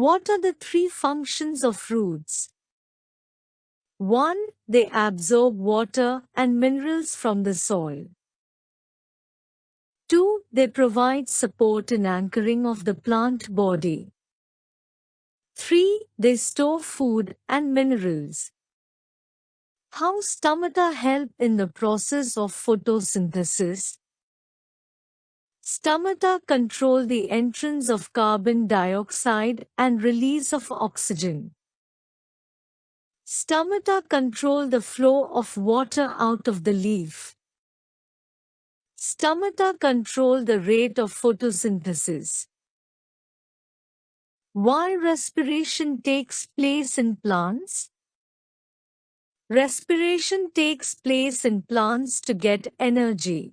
What are the three functions of roots? 1. They absorb water and minerals from the soil. 2. They provide support in anchoring of the plant body. 3. They store food and minerals. How stomata help in the process of photosynthesis? Stomata control the entrance of carbon dioxide and release of oxygen. Stomata control the flow of water out of the leaf. Stomata control the rate of photosynthesis. Why respiration takes place in plants? Respiration takes place in plants to get energy.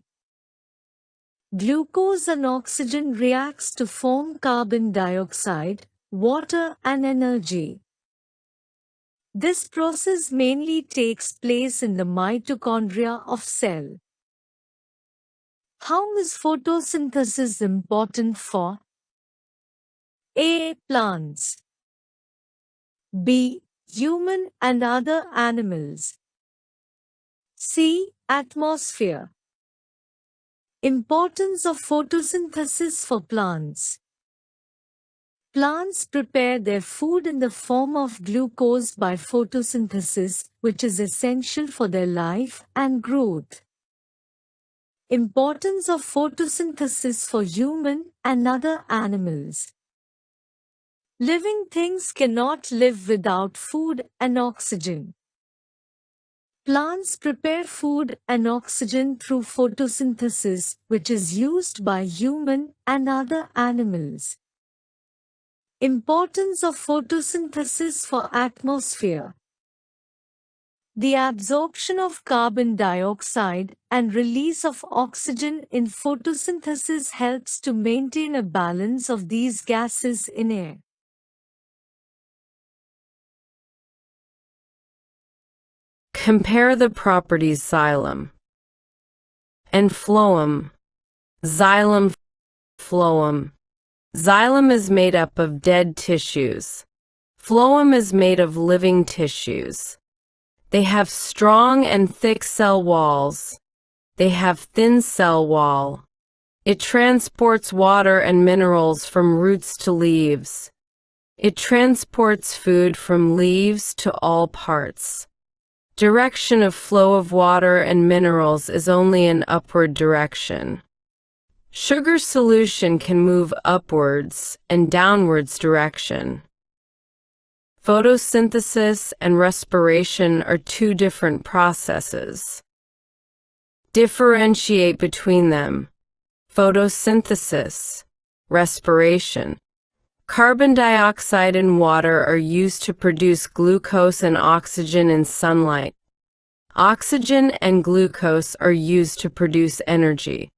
Glucose and oxygen reacts to form carbon dioxide, water and energy. This process mainly takes place in the mitochondria of cell. How is photosynthesis important for A. Plants, B. Human and other animals, C. Atmosphere. Importance of photosynthesis for plants. Plants prepare their food in the form of glucose by photosynthesis, which is essential for their life and growth. Importance of photosynthesis for human and other animals. Living things cannot live without food and oxygen. Plants prepare food and oxygen through photosynthesis, which is used by human and other animals. Importance of photosynthesis for atmosphere. The absorption of carbon dioxide and release of oxygen in photosynthesis helps to maintain a balance of these gases in air. Compare the properties xylem and phloem. Xylem, phloem. Xylem is made up of dead tissues. Phloem is made of living tissues. They have strong and thick cell walls. They have thin cell wall. It transports water and minerals from roots to leaves. It transports food from leaves to all parts. Direction of flow of water and minerals is only in upward direction. Sugar solution can move upwards and downwards direction. Photosynthesis and respiration are two different processes. Differentiate between them. Photosynthesis. respiration. Carbon dioxide and water are used to produce glucose and oxygen in sunlight. Oxygen and glucose are used to produce energy.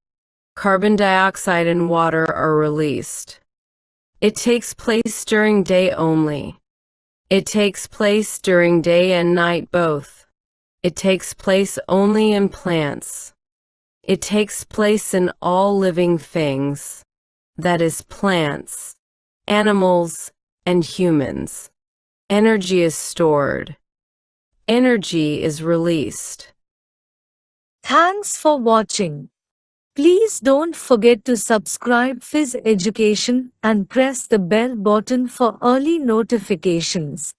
Carbon dioxide and water are released. It takes place during day only. It takes place during day and night both. It takes place only in plants. It takes place in all living things, that is plants, animals, and humans. Energy is stored. Energy is released. Thanks for watching. Please don't forget to subscribe Phys Education and press the bell button for early notifications.